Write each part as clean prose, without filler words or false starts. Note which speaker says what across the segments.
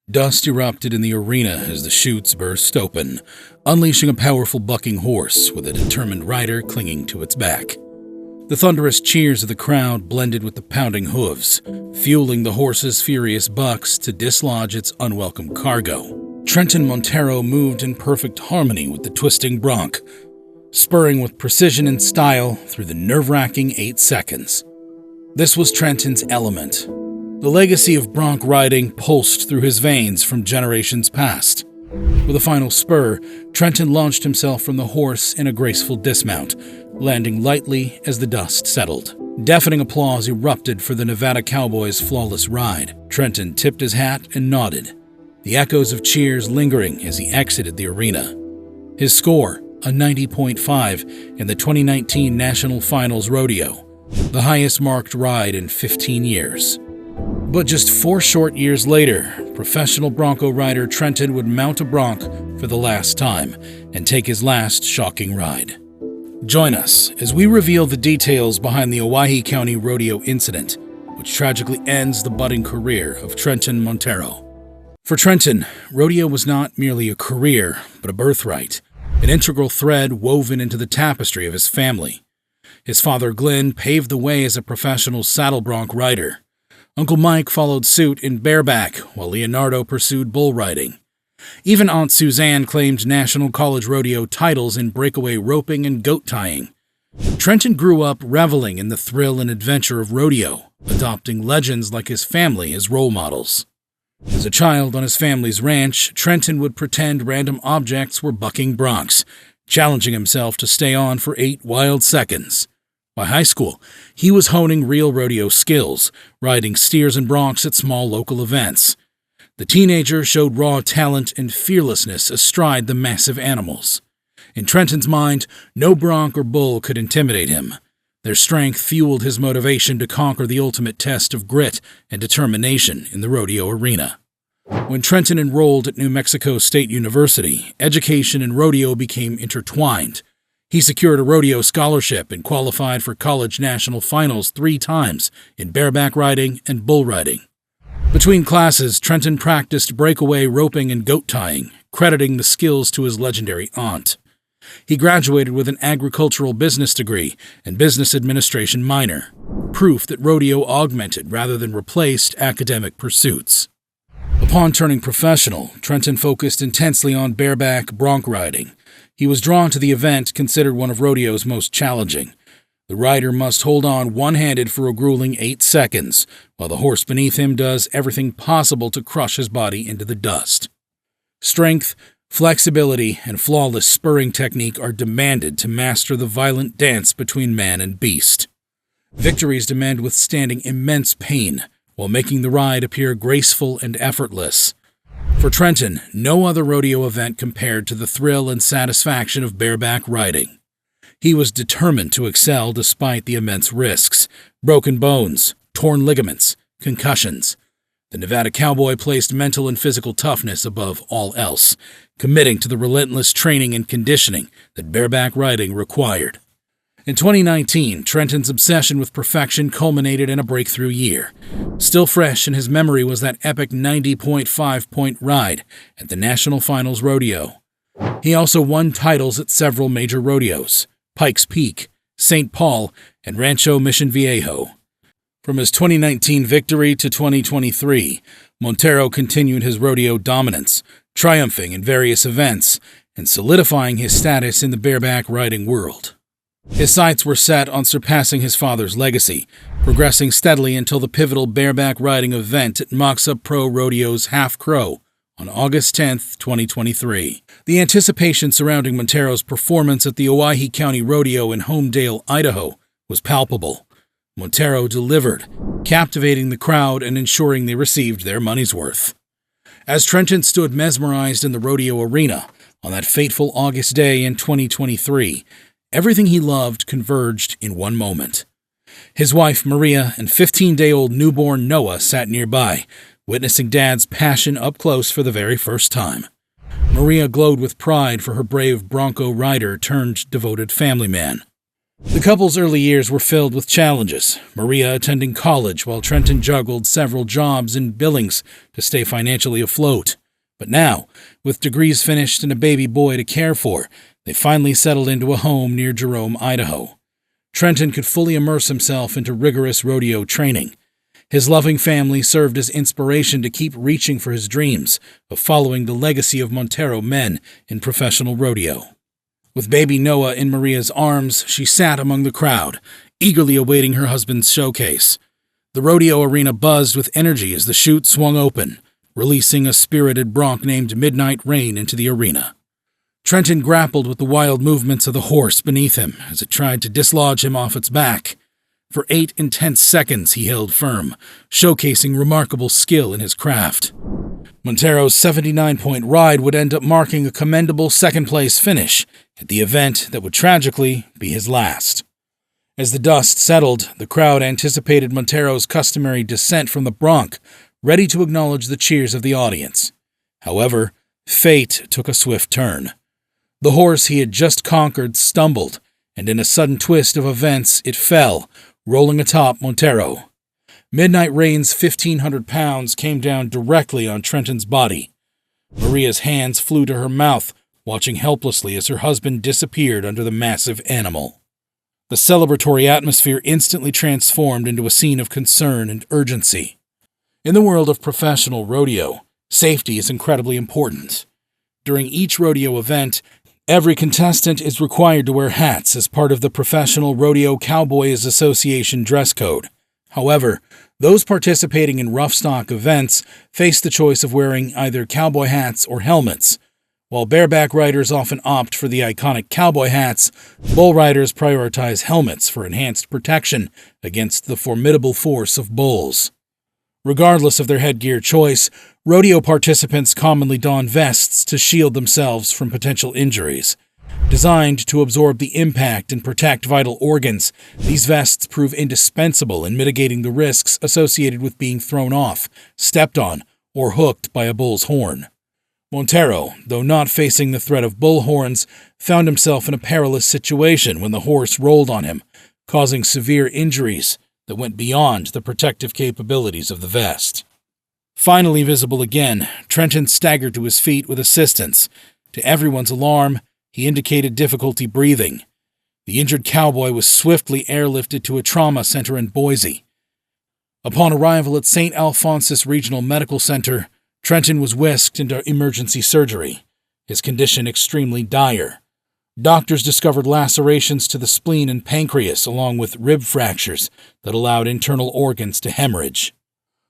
Speaker 1: Dust erupted in the arena as the chutes burst open, unleashing a powerful bucking horse with a determined rider clinging to its back. The thunderous cheers of the crowd blended with the pounding hooves, fueling the horse's furious bucks to dislodge its unwelcome cargo. Trenten Montero moved in perfect harmony with the twisting Bronc, spurring with precision and style through the nerve-wracking 8 seconds. This was Trenton's element. The legacy of Bronc riding pulsed through his veins from generations past. With a final spur, Trenton launched himself from the horse in a graceful dismount, landing lightly as the dust settled. Deafening applause erupted for the Nevada Cowboy's flawless ride. Trenton tipped his hat and nodded, the echoes of cheers lingering as he exited the arena. His score, a 90.5 in the 2019 National Finals Rodeo, the highest marked ride in 15 years. But just 4 short years later, professional bronco rider Trenton would mount a bronc for the last time and take his last shocking ride. Join us as we reveal the details behind the Owyhee County Rodeo incident, which tragically ends the budding career of Trenten Montero. For Trenton, rodeo was not merely a career, but a birthright, an integral thread woven into the tapestry of his family. His father, Glenn, paved the way as a professional saddle bronc rider. Uncle Mike followed suit in bareback, while Leonardo pursued bull riding. Even Aunt Suzanne claimed National College Rodeo titles in breakaway roping and goat tying. Trenton grew up reveling in the thrill and adventure of rodeo, adopting legends like his family as role models. As a child on his family's ranch, Trenton would pretend random objects were bucking broncs, challenging himself to stay on for 8 wild seconds. By high school, he was honing real rodeo skills, riding steers and broncs at small local events. The teenager showed raw talent and fearlessness astride the massive animals. In Trenton's mind, no bronc or bull could intimidate him. Their strength fueled his motivation to conquer the ultimate test of grit and determination in the rodeo arena. When Trenton enrolled at New Mexico State University, education and rodeo became intertwined. He secured a rodeo scholarship and qualified for college national finals 3 times in bareback riding and bull riding. Between classes, Trenton practiced breakaway roping and goat tying, crediting the skills to his legendary aunt. He graduated with an agricultural business degree and business administration minor, proof that rodeo augmented rather than replaced academic pursuits. Upon turning professional, Trenton focused intensely on bareback bronc riding. He was drawn to the event considered one of rodeo's most challenging. The rider must hold on one-handed for a grueling 8 seconds, while the horse beneath him does everything possible to crush his body into the dust. Strength, flexibility, and flawless spurring technique are demanded to master the violent dance between man and beast. Victories demand withstanding immense pain, while making the ride appear graceful and effortless. For Trenton, no other rodeo event compared to the thrill and satisfaction of bareback riding. He was determined to excel despite the immense risks, broken bones, torn ligaments, concussions. The Nevada Cowboy placed mental and physical toughness above all else, committing to the relentless training and conditioning that bareback riding required. In 2019, Trenton's obsession with perfection culminated in a breakthrough year. Still fresh in his memory was that epic 90.5-point ride at the National Finals Rodeo. He also won titles at several major rodeos, Pikes Peak, St. Paul, and Rancho Mission Viejo. From his 2019 victory to 2023, Montero continued his rodeo dominance, triumphing in various events and solidifying his status in the bareback riding world. His sights were set on surpassing his father's legacy, progressing steadily until the pivotal bareback riding event at Moxa Pro Rodeo's Half Crow on August 10, 2023. The anticipation surrounding Montero's performance at the Owyhee County Rodeo in Homedale, Idaho, was palpable. Montero delivered, captivating the crowd and ensuring they received their money's worth. As Trenton stood mesmerized in the rodeo arena on that fateful August day in 2023, everything he loved converged in one moment. His wife, Maria, and 15-day-old newborn Noah sat nearby, witnessing Dad's passion up close for the very first time. Maria glowed with pride for her brave bronco rider turned devoted family man. The couple's early years were filled with challenges, Maria attending college while Trenton juggled several jobs in Billings to stay financially afloat. But now, with degrees finished and a baby boy to care for, they finally settled into a home near Jerome, Idaho. Trenton could fully immerse himself into rigorous rodeo training. His loving family served as inspiration to keep reaching for his dreams of following the legacy of Montero men in professional rodeo. With baby Noah in Maria's arms, she sat among the crowd, eagerly awaiting her husband's showcase. The rodeo arena buzzed with energy as the chute swung open, releasing a spirited bronc named Midnight Rain into the arena. Trenton grappled with the wild movements of the horse beneath him as it tried to dislodge him off its back. For 8 intense seconds he held firm, showcasing remarkable skill in his craft. Montero's 79-point ride would end up marking a commendable second-place finish at the event that would tragically be his last. As the dust settled, the crowd anticipated Montero's customary descent from the bronc, ready to acknowledge the cheers of the audience. However, fate took a swift turn. The horse he had just conquered stumbled, and in a sudden twist of events, it fell, rolling atop Montero. Midnight Rain's 1,500 pounds came down directly on Trenton's body. Maria's hands flew to her mouth, watching helplessly as her husband disappeared under the massive animal. The celebratory atmosphere instantly transformed into a scene of concern and urgency. In the world of professional rodeo, safety is incredibly important. During each rodeo event, every contestant is required to wear hats as part of the Professional Rodeo Cowboys Association dress code. However, those participating in rough stock events face the choice of wearing either cowboy hats or helmets. While bareback riders often opt for the iconic cowboy hats, bull riders prioritize helmets for enhanced protection against the formidable force of bulls. Regardless of their headgear choice, rodeo participants commonly don vests to shield themselves from potential injuries. Designed to absorb the impact and protect vital organs, these vests prove indispensable in mitigating the risks associated with being thrown off, stepped on, or hooked by a bull's horn. Montero, though not facing the threat of bull horns, found himself in a perilous situation when the horse rolled on him, causing severe injuries that went beyond the protective capabilities of the vest. Finally visible again, Trenton staggered to his feet with assistance. To everyone's alarm, he indicated difficulty breathing. The injured cowboy was swiftly airlifted to a trauma center in Boise. Upon arrival at St. Alphonsus Regional Medical Center, Trenton was whisked into emergency surgery, his condition extremely dire. Doctors discovered lacerations to the spleen and pancreas along with rib fractures that allowed internal organs to hemorrhage.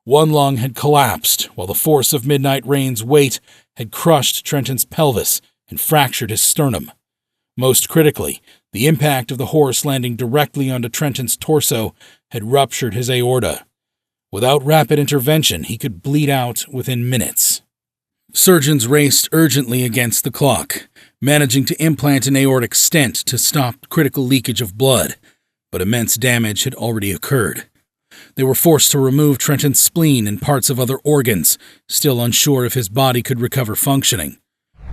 Speaker 1: One lung had collapsed, while the force of Midnight Rain's weight had crushed Trenton's pelvis and fractured his sternum. Most critically, the impact of the horse landing directly onto Trenton's torso had ruptured his aorta. Without rapid intervention, he could bleed out within minutes. Surgeons raced urgently against the clock, managing to implant an aortic stent to stop critical leakage of blood, but immense damage had already occurred. They were forced to remove Trenton's spleen and parts of other organs, still unsure if his body could recover functioning.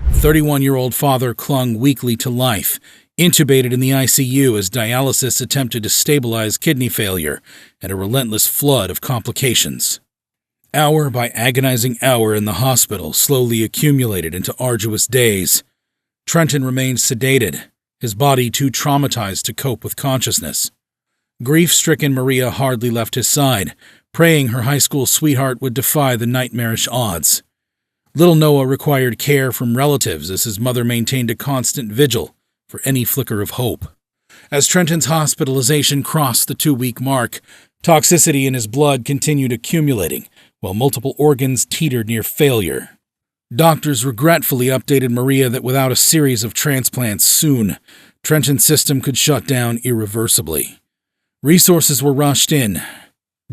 Speaker 1: 31-year-old father clung weakly to life, intubated in the ICU as dialysis attempted to stabilize kidney failure and a relentless flood of complications. Hour by agonizing hour in the hospital slowly accumulated into arduous days. Trenton remained sedated, his body too traumatized to cope with consciousness. Grief-stricken Maria hardly left his side, praying her high school sweetheart would defy the nightmarish odds. Little Noah required care from relatives as his mother maintained a constant vigil for any flicker of hope. As Trenton's hospitalization crossed the 2-week mark, toxicity in his blood continued accumulating, while multiple organs teetered near failure. Doctors regretfully updated Maria that without a series of transplants soon, Trenton's system could shut down irreversibly. Resources were rushed in,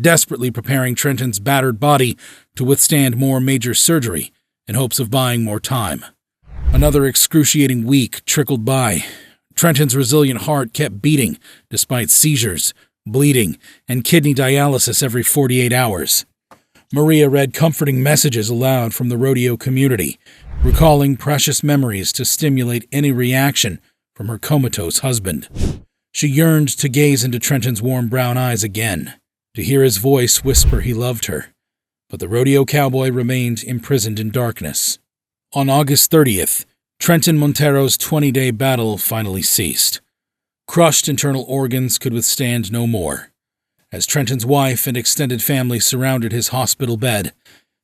Speaker 1: desperately preparing Trenton's battered body to withstand more major surgery in hopes of buying more time. Another excruciating week trickled by. Trenton's resilient heart kept beating despite seizures, bleeding, and kidney dialysis every 48 hours. Maria read comforting messages aloud from the rodeo community, recalling precious memories to stimulate any reaction from her comatose husband. She yearned to gaze into Trenton's warm brown eyes again, to hear his voice whisper he loved her, but the rodeo cowboy remained imprisoned in darkness. On August 30th, Trenten Montero's 20-day battle finally ceased. Crushed internal organs could withstand no more. As Trenton's wife and extended family surrounded his hospital bed,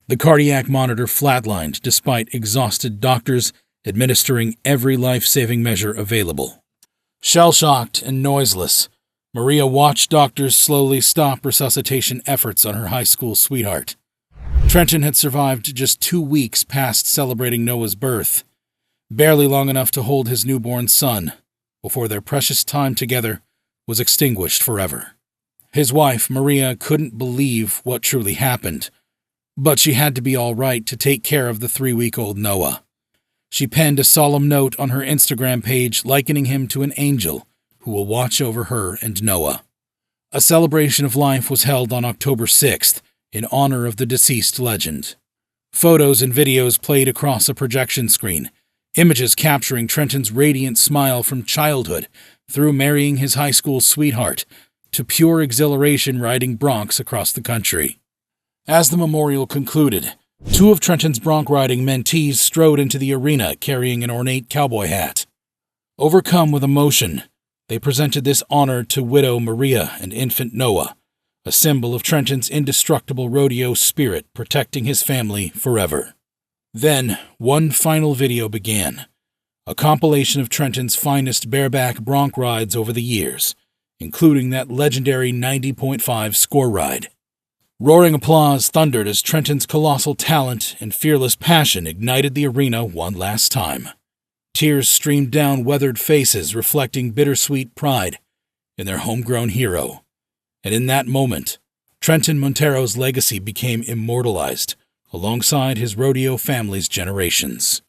Speaker 1: the cardiac monitor flatlined despite exhausted doctors administering every life-saving measure available. Shell-shocked and noiseless, Maria watched doctors slowly stop resuscitation efforts on her high school sweetheart. Trenton had survived just 2 weeks past celebrating Noah's birth, barely long enough to hold his newborn son, before their precious time together was extinguished forever. His wife, Maria, couldn't believe what truly happened, but she had to be all right to take care of the 3-week-old Noah. She penned a solemn note on her Instagram page likening him to an angel who will watch over her and Noah. A celebration of life was held on October 6th in honor of the deceased legend. Photos and videos played across a projection screen, images capturing Trenton's radiant smile from childhood through marrying his high school sweetheart to pure exhilaration riding broncs across the country. As the memorial concluded, 2 of Trenton's bronc riding mentees strode into the arena carrying an ornate cowboy hat. Overcome with emotion, they presented this honor to widow Maria and infant Noah, a symbol of Trenton's indestructible rodeo spirit protecting his family forever. Then, one final video began, a compilation of Trenton's finest bareback bronc rides over the years, including that legendary 90.5 score ride. Roaring applause thundered as Trenton's colossal talent and fearless passion ignited the arena one last time. Tears streamed down weathered faces reflecting bittersweet pride in their homegrown hero. And in that moment, Trenten Montero's legacy became immortalized alongside his rodeo family's generations.